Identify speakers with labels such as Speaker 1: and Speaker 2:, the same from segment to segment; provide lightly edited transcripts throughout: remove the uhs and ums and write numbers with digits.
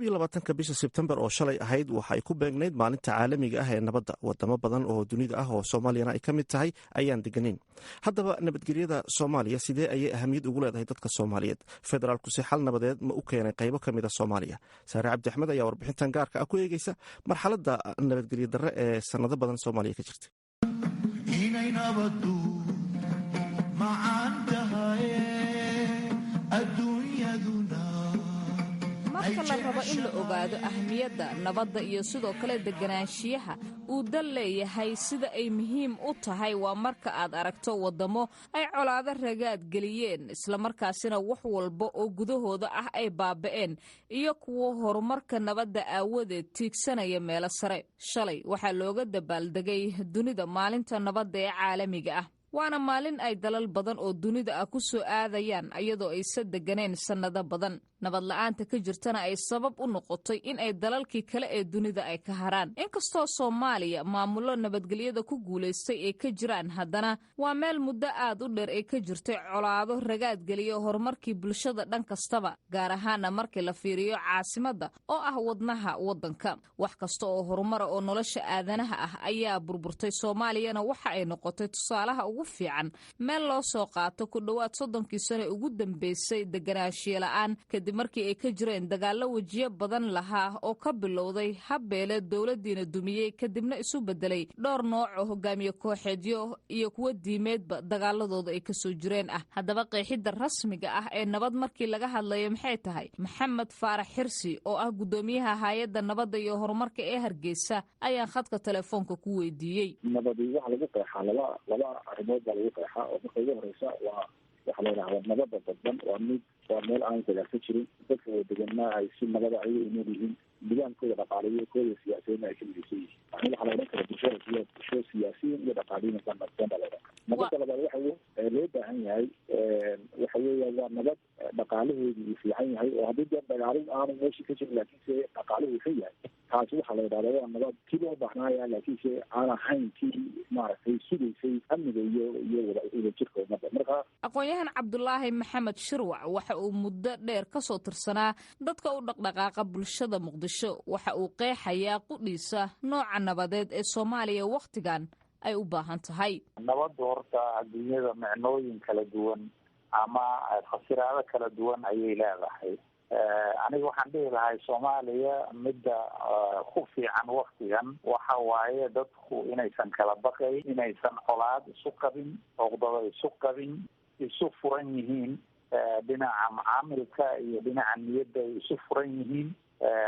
Speaker 1: 22 bisha Sebtembar oo shalay ahayd waxa ay ku beegnayd maalinta caalamiga ah ee nabadda. wadamo badan oo dunida ah oo Soomaaliyana ay ka mid tahay ayaan deganeyn. haddaba nabadgelyada Soomaaliya sidee ayay ahamiyad ugu leedahay dadka Soomaaliyeed? federaalku si xal nabadeed ma u keenay qaybo ka mid ah Soomaaliya? Saare Cabdi Axmed ayaa warbixintan gaarka ah ku eegaysa marxaladda nabadgelyo darre ee sanado badan Soomaaliya ka jirtay.
Speaker 2: inay nabaddu macaan tahay adduunyaduna
Speaker 3: marka la rabo in la ogaado ahmiyadda nabadda iyo sidoo kale deganaanshiyaha uu dal leeyahay sida ay muhiim u tahay waa marka aad aragto waddamo ay colaado ragaad geliyeen islamarkaasina wax walba oo gudahooda ah ay baaba'een iyo kuwo horumarka nabadda aawadeed tiigsanaya meelo sare. shalay waxaa looga dabaaldegay dunida maalinta nabadda ee caalamiga ah, waana maalin ay dalal badan oo dunida ah ku soo aadayaan iyadoo aysan deganeen sannado badan. nabad la'aanta ka jirtana ay sabab u noqotay in ay dalalkii kale ee dunida ay ka haraan. inkastoo Soomaaliya maamulo nabadgelyada ku guulaystay ee ka jiraan, haddana waa meel muddo aad u dheer ee ka jirtay colaado ragaad geliya horumarkii bulshada dhan kastaba, gaar ahaana markii la fiiriyo caasimadda oo ah wadnaha waddanka. wax kasta oo horumara oo nolosha aadanaha ah ayaa burburtay. Soomaaliyana waxa ay noqotay tusaalaha ugu fiican meel loo soo qaato ku dhowaad 30 sano ugu dambeysay deganaanshiyo la'aan kadib markii ay ka jireen dagaallo wejiyo badan lahaa oo ka bilowday habbeele dowladdiina dumiyey kadibna isu bedelay dhowr nooc oo hogaamiye kooxeedyo iyo kuwo diimeedba dagaaladooda ay ka soo jireen ah. haddaba qeexidda rasmiga ah ee nabad markii laga hadlayo maxay tahay? Maxamed Faarax Xirsi oo ah gudoomiyaha hay'adda nabadda iyo horumarka ee Hargeysa ayaan khadka telefoonka ku weydiiyey.
Speaker 4: nabadii waxa lagu qeexaa laba arrimood baa lagu qeexaa oo marka ugu horeysa waxa la yidhahdaa nabadda dadban waa meel aan dagaal ka jirin, dadka oo deganaa ay si nabada ay u nool yihiin, nidaamkooda dhaqaaliyo kooda siyaasiyiin ay ka midaysan yihiin. waxaa la odhan karaa bulsho siyaasiyiin iyo dhaqaaliyiin baa la odhan karaa. nabadda labaad waxa loo baahan yahay waxa weeya waa nabad dhaqaalaheedu uu fiican yahay oo haddii dee dagaalin aanu meeshii ka jirin laakiinse dhaqaaluhu xun yahay, taasi waxaa la yidhahdaa waa nabad kii loo baahnaya laakiinse aan ahayn kii maaragtay sugaysay amniga iyo wadajirka ummadda. marka
Speaker 3: aqoon-yahan Cabdulaahi Maxamed Shirwac waxa uu muddo dheer ka soo tirsanaa dadka u dhaqdhaqaaqa bulshada Muqdisho. waxa uu qeexayaa qudhiisa nooca nabadeed ee Soomaaliya wakhtigan ay u baahan tahay.
Speaker 5: nabaddu horta adduunyada micnooyin kala duwan ama fasiraado kala duwan ayay leedahay. aniga waxaan dhihi lahay Soomaaliya midda ku fiican waktigan waxa waaye dadku inaysan kala baqayn, inaysan colaad isu qabin, oqdaba isu qabin, isu furan yihiin dhinaca macaamilka iyo dhinaca niyadda ay isu furan yihiin.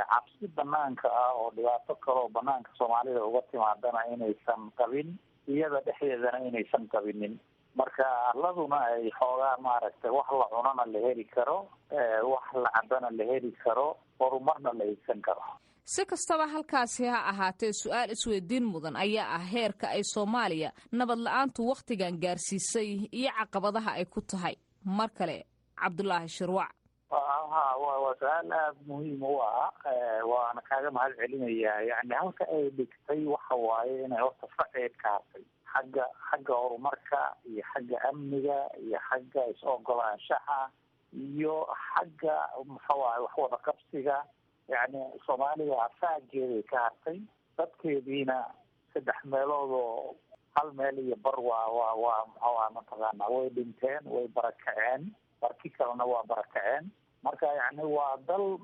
Speaker 5: cabsi banaanka ah oo dhibaato kale oo banaanka Soomaalida uga timaadana inaysan qabin, iyada dhexdeedana inaysan qabinin. marka arladuna ay xoogaa maaragtay wax la cunana la heli karo, wax la cabana la heli karo, horumarna la haysan karo.
Speaker 3: si kastaba halkaasi ha ahaatee, su-aal isweydiin mudan ayaa ah heerka ay Soomaaliya nabad la'aantu wakhtigan gaarsiisay iyo caqabadaha ay ku tahay. mar kale Cabdulaahi Shirwac.
Speaker 5: waa su-aal aada muhiim u ah, waana kaaga mahad celinayaa. yani halka ay dhigtay waxa waaye inay horta faceed ka hartay xagga horumarka iyo xagga amniga iyo xagga is-ogolaanshaha iyo xagga maxawaye wax wada qabsiga. yani Soomaaliya afaageeday ka hartay, dadkeediina 3 meelood oo hal meel iyo bar waa maxaa mataqaana way dhinteen, way barakaceen, barki kalena waa barakaceen. marka yani waa dal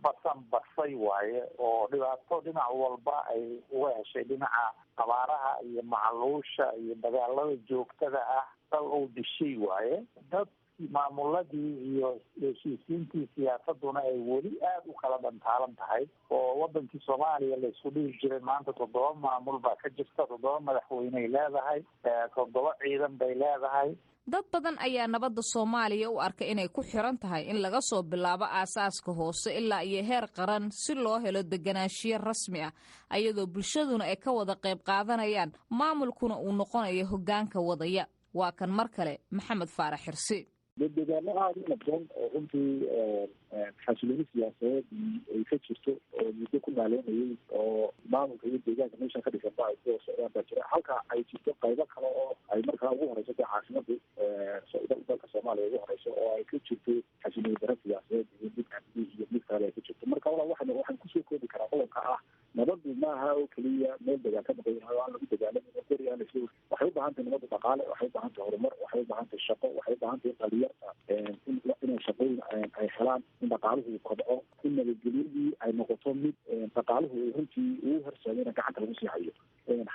Speaker 5: basay waaye oo dhibaato dhinac walba ay uga heshay, dhinaca abaaraha iyo macaluusha iyo dagaalada joogtada ah. dal uu dishay waaye. dad maamuladii iyo heshiisiintii siyaasaduna ay weli aada u kala dhantaalan tahay oo wadankii Soomaaliya la isku dhihi jiray maanta 7 maamul baa ka jirta, 7 madaxweyney leedahay, 7 ciidan bay leedahay.
Speaker 3: dad badan ayaa nabadda Soomaaliya u arka inay ku xiran tahay in laga soo bilaabo aasaaska hoose ilaa iyo heer qaran si loo helo deganaanshiyo rasmi ah, ayadoo bulshaduna ay ka wada qayb qaadanayaan, maamulkuna uu noqonayo hoggaanka wadaya. waa kan mar kale Maxamed Faarax Xirsi.
Speaker 4: deegaano aada u nabdoon oo runtii xasilooni siyaasadeed ay ka jirto oo muddo ku maaleynayay oo maamulka iyo deegaanka meesha ka dhisan ba ay ku socdaan baa jira. halka ay jirto qaybo kale oo ay markaa ugu horeyso dee caasimada dalka Soomaaliya ugu horeyso oo ay ka jirto xasilooni daro siyaasadeed iyo mid amni iyo mid kale ay ka jirto. marka waxaan kusoo kusoo koobi karaa qodobka ah nabadu maaha oo keliya meel dagaal ka baqayo aan lagu dagaalamo koriya waxay u baahan tahay nabadu dhaqaale, waxay u baahan tahay horumar, waxay u baahan tahay shaqo, waxay u baahan tahay dhalinyarta inay shaqooyin ay helaan, in dhaqaaluhu kobco, in nabadgelyadii ay noqoto mid dhaqaaluhu runtii uu horseedayna gacanta lagu sii hayo.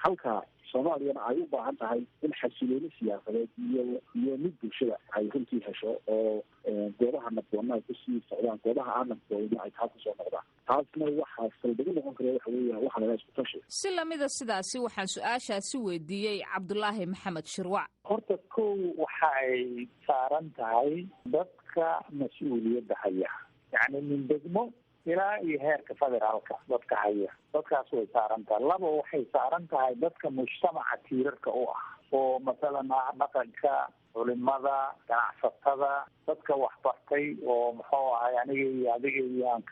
Speaker 4: halka soomaaliyana ay u baahan tahay in xasilooni siyaasadeed iyo mid bulshada ay runtii hesho oo goobaha nabdoonna ay kusii socdaan, goobaha aan nabdoonna ay taa kusoo noqdaan. taasna waxaa saldhigu noqon kara waxa weeya waxa laga isku tashi.
Speaker 3: si lamida sidaasi waxaan su-aashaasi weydiiyey Cabdulaahi Maxamed Shirwac.
Speaker 5: horta kow waxa ay saaran tahay dadka mas-uuliyadda haya, yacni min degmo ilaa iyo heerka federaalka dadka haya, dadkaas way saaran tahay. laba waxay saaran tahay dadka mujtamaca tiirarka u ah oo masalan dhaqanka, culimada, ganacsatada, dadka waxbartay oo muxuu ahay aniga iyo adiga iyo aan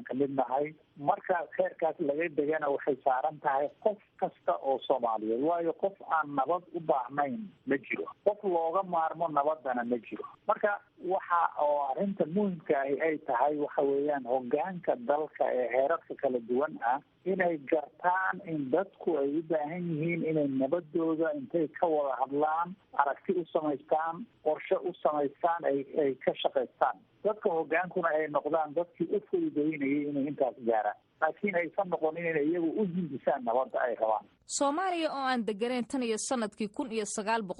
Speaker 5: kamid nahay. marka heerkaas laga degana waxay saaran tahay qof kasta oo Soomaaliyeed, waayo qof aan nabad u baahnayn ma jiro, qof looga maarmo nabadana ma jiro. marka waxa oo arrinta muhiimka ay tahay waxa weeyaan hogaanka dalka ee heerarka kala duwan ah inay gartaan in dadku ay u baahan yihiin inay nabadooda intay ka wada hadlaan, aragti u samaystaan, qorshe u samaystaan, ay ka shaqaystaan. dadka hogaankuna ay noqdaan dadkii u fududeynayay inay intaas gaaraan, laakiin aysan noqonin inay iyagu u hindisaan nabadda ay rabaan.
Speaker 3: Soomaaliya oo aan deganeyn tan iyo sanadkii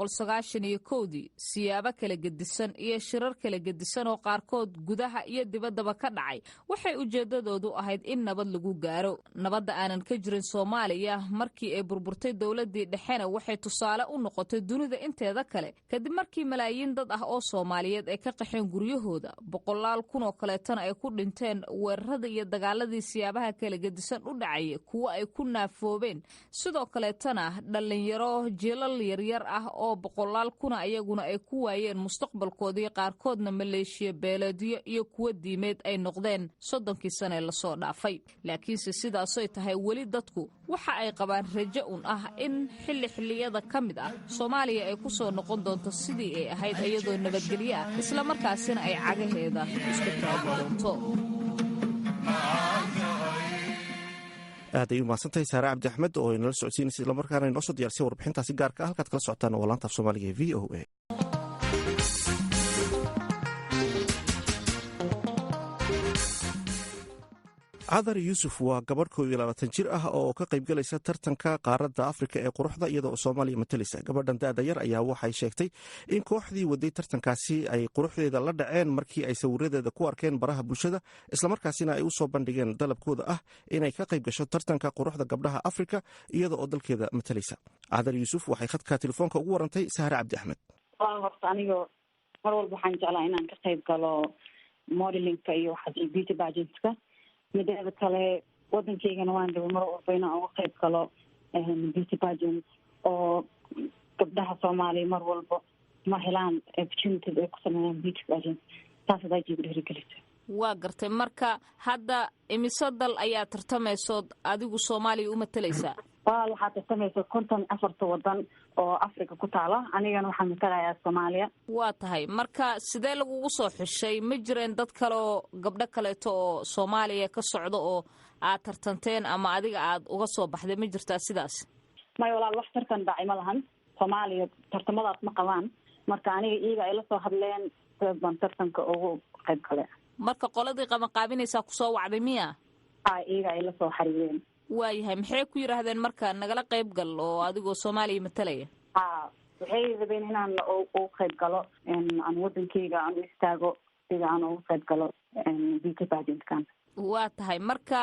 Speaker 3: 1991 siyaabo kala gedisan iyo shirar kala gedisan oo qaarkood gudaha iyo dibaddaba ka dhacay waxay ujeedadoodu ahayd in nabad lagu gaaro. nabadda aanan ka jirin Soomaaliya markii ay burburtay dowladii dhexena waxay tusaale u noqotay dunida inteeda kale kadib markii malaayiin dad ah oo Soomaaliyeed ay ka qaxeen guryahooda, boqolaal kun oo kaleetana ay ku dhinteen weerarada iyo dagaaladii siyaabaha kala gedisan u dhacay kuwa ay ku naafoobeen. sidoo kaleetana dhalinyaro jiilal yaryar ah oo boqolaal kuna ayaguna ay ku waayeen mustaqbalkoodii, qaarkoodna maleeshiya beeleedyo iyo kuwa diimeed ay noqdeen 30 sano lasoo dhaafay. laakiinse sidaasoy tahay weli dadku waxa ay qabaan rajo un ah in xilliyada ka mid ah Soomaaliya ay ku soo noqon doonto sidii ay ahayd iyadoo nabadgelyo ah isla markaasina ay cagaheeda isku taagi doonto.
Speaker 1: aad ay u mahadsantahay Saare Cabdi Axmed oo inala socodsiinaysa isla markaana inoo soo diyaarisay warbixintaasi gaarka ah halkaad kala socotaan waa laanta af Soomaaliga ee VOA. Cadar Yuusuf waa gabadh 22 jir ah oo ka qaybgalaysa tartanka qaaradda Afrika ee quruxda iyadoo Soomaaliya matalaysa. gabadhan daada yar ayaa waxay sheegtay in kooxdii waday tartankaasi ay quruxdeeda la dhaceen markii ay sawiradeeda ku arkeen baraha bulshada, isla markaasina ay u soo bandhigeen dalabkooda ah inay ka qayb gasho tartanka quruxda gabdhaha Afrika iyada oo dalkeeda matalaysa. Cadar Yuusuf waxay khadka telefoonka ugu warantay Saare Cabdi Axmed.
Speaker 6: horta aniga mar walba waxaan jeclaa inaan ka qayb galo modelinka iyo beauty pageantska. mideeda kale wadankeygana waan rabay mar walba inaan uga qayb galo beauty pageant oo gabdhaha Soomaaliya mar walba ma helaan opportunity ay ku sameeyaan beauty pageant. taas ayaa jiib dhiirigelisay.
Speaker 3: waa gartay. marka hadda imise dal ayaa tartamayso adigu Soomaaliya u matalaysaa?
Speaker 6: waxaa tartamaysa 54 wadan oo Afrika ku taala, anigana waxaan matalayaa Soomaaliya.
Speaker 3: waa tahay. marka sidee lagugu soo xushay? ma jireen dad kale oo gabdho kaleeto oo Soomaaliya ka socdo oo aad tartanteen ama adiga aad uga soo baxday? ma jirtaa sidaas?
Speaker 6: may walaal wax tartan dhacay ma lahan. Soomaaliya tartamadaas ma qabaan, marka aniga iyaga ay la soo hadleen baan tartanka ugu qayb galay.
Speaker 3: marka qoladii qabanqaabinaysaa kusoo wacday miya?
Speaker 6: iyaga ay la soo xariireen.
Speaker 3: waayahay. maxay ku yiraahdeen marka nagala qayb gal oo adigoo Soomaaliya matalaya?
Speaker 6: waxay rabeen inaan u qayb galo aan wadankeyga aan u istaago sida aan ugu qayb galo beauty pageantkan.
Speaker 3: waa tahay. marka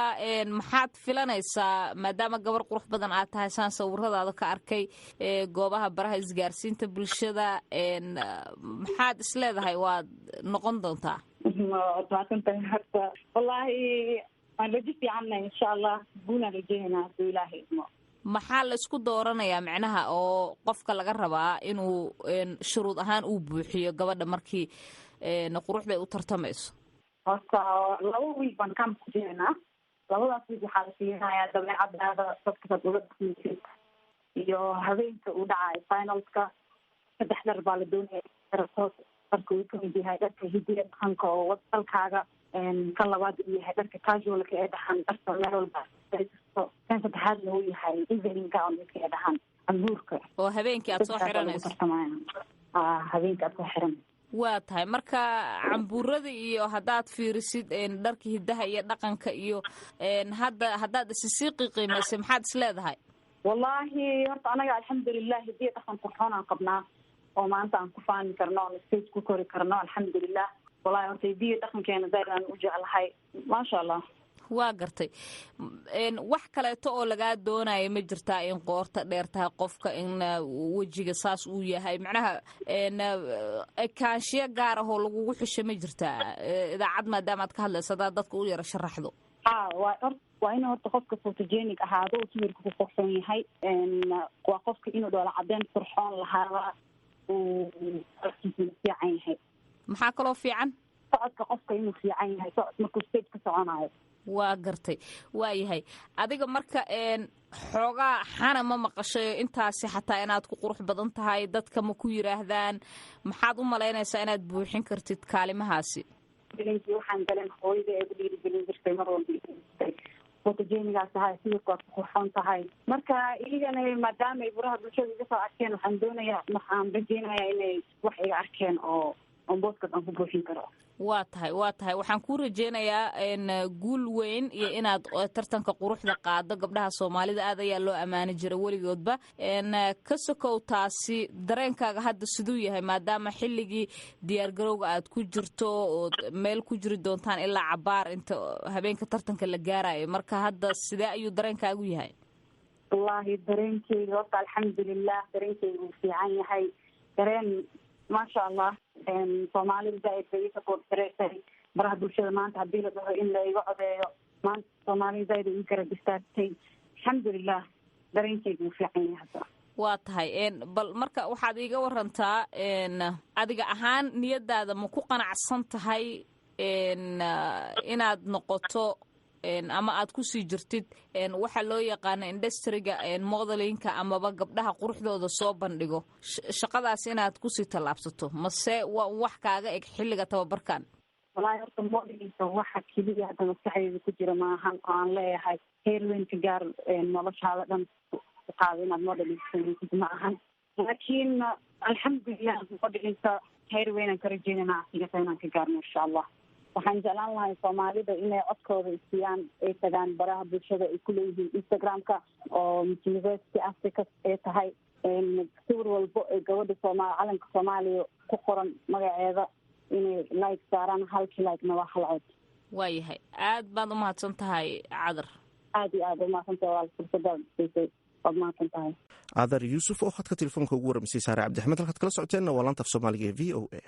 Speaker 3: maxaad filanaysaa maadaama gabar qurux badan aad tahay saan sawiradaada ka arkay goobaha baraha isgaarsiinta bulshada, maxaad isleedahay waad noqon doontaa?
Speaker 6: horta wallaahi waan rajo fiicanna insha allah buunaan rajeynaa hadduu ilaahay idmo.
Speaker 3: maxaa la isku dooranayaa micnaha oo qofka laga rabaa inuu shuruud ahaan uu buuxiyo gabadha markii quruxday u tartamayso?
Speaker 6: horta 2 wiil baan camp ku jirnaa. 2daas wiil waxaa la siinayaa dabeecadaada, dadka ula dhaqmaysid, iyo habeenka uu dhacayo finalska 3 dhar baa la doonaya. dharka uu kamid yahay dharka hidiga dhaqanka oo dalkaaga kan labaad uu yahay dharka casualka ee dhaxan dharka meel walba kan saddexaadna uu yahay evening gown ee dhaxan abuurka
Speaker 3: oo habeenkii aad soo xiranayso
Speaker 6: habeenkii aad soo xiran
Speaker 3: waa tahay marka cambuurada iyo haddaad fiirisid dharka hidaha iyo dhaqanka iyo haddaad isisii qiimaysay maxaad is leedahay
Speaker 6: wallahi horta anaga alxamdulilah hidiya dhaqan qurxoon aan qabnaa oo maanta aan ku faani karno oon stage ku kori karno alxamdulilah wallahi horta hidiya dhaqankeena zaid aan u jeclahay maasha allah
Speaker 3: waa gartay wax kaleeto oo lagaa doonaya ma jirtaa in qoorta dheer tahay qofka in wejiga saas uu yahay macnaha ekaanshiyo gaar ah oo lagugu xusha ma jirtaa idaacad maadaama aad ka hadlayso haddaad dadka u yara sharaxdo
Speaker 6: waa inuu horta qofka photogenic ahaado uu sawirka ku qurxoon yahay waa qofka inuu dhoola cadeen qurxoon lahaada uu socodkiisa fiican yahay
Speaker 3: maxaa kaloo fiican
Speaker 6: socodka qofka inuu fiican yahay socod markuu stage ka soconayo
Speaker 3: waa gartay waa yahay adiga marka xoogaa xana ma maqashayo intaasi xataa inaad ku qurux badan tahay dadka ma ku yiraahdaan maxaad u malaynaysaa inaad buuxin kartid kaalimahaasi
Speaker 6: waxaan galeen hooyada ee ku dhiirigelin jirtay mar walba photogenigaas tahay sawirku waad ku qurxoon tahay marka iligana maadaama ay buraha bulshada iga soo arkeen waxaan rajeynayaa inay wax iga arkeen oo boodkas aan ku buuxin karo
Speaker 3: waa tahay waxaan kuu rajeynayaa guul weyn iyo inaad tartanka quruxda qaado gabdhaha soomaalida aad ayaa loo ammaani jiray weligoodba ka sokow taasi dareenkaaga hadda siduu yahay maadaama xilligii diyaargarowga aad ku jirto ood meel ku jiri doontaan ilaa cabaar inta habeenka tartanka la gaarayo marka hadda sidee ayuu dareenkaagu yahay
Speaker 6: wallahi dareenkeyga horta alxamdulilah dareenkeyga uu fiican yahay dareen maasha allah soomaalida zaaid bay ii support gareysay baraha bulshada maanta haddii la dhaho in la iga codeeyo maanta soomaalida zaaid ay ii garab istaagtay alxamdulilah dareenkeyga uu fiican yahay hadda
Speaker 3: waa tahay bal marka waxaad iiga warantaa adiga ahaan niyadaada ma ku qanacsan tahay inaad noqoto ama aad kusii jirtid waxa loo yaqaano industriga modelinka amaba gabdhaha quruxdooda soo bandhigo shaqadaas inaad kusii tallaabsato mase waa wax kaaga eg xilliga tababarkan
Speaker 6: walahi horta modelinka waxa keliya hadda maskaxdeeda ku jira maahan oo aan leeyahay heer weyn ka gaar noloshaada dhan ku qaado inaad modelinka samaysid ma ahan laakiin alxamdulilah modelinka heer weynaan ka rajeynana asigata inaan ka gaarno insha allah waxaan jeclaan lahay soomaalida inay codkooda isiyaan ay tagaan baraha bulshada ay kuleeyihiin instagramka oo university africa ay tahay sawir walbo ee gabadha calanka soomaaliya ku qoran magaceeda inay like saaraan halkii like-na waa hal cod
Speaker 3: waayahay aad baad umahadsan tahay cadar
Speaker 6: aad iyo aad umahadsan tahay waa fursadaad siisay waad mahadsan tahay
Speaker 1: cadar yuusuf oo khadka telefoonka ugu waramisay saare cabdixmed halkaad kala socoteenna waa laanta af soomaaliga ee v o a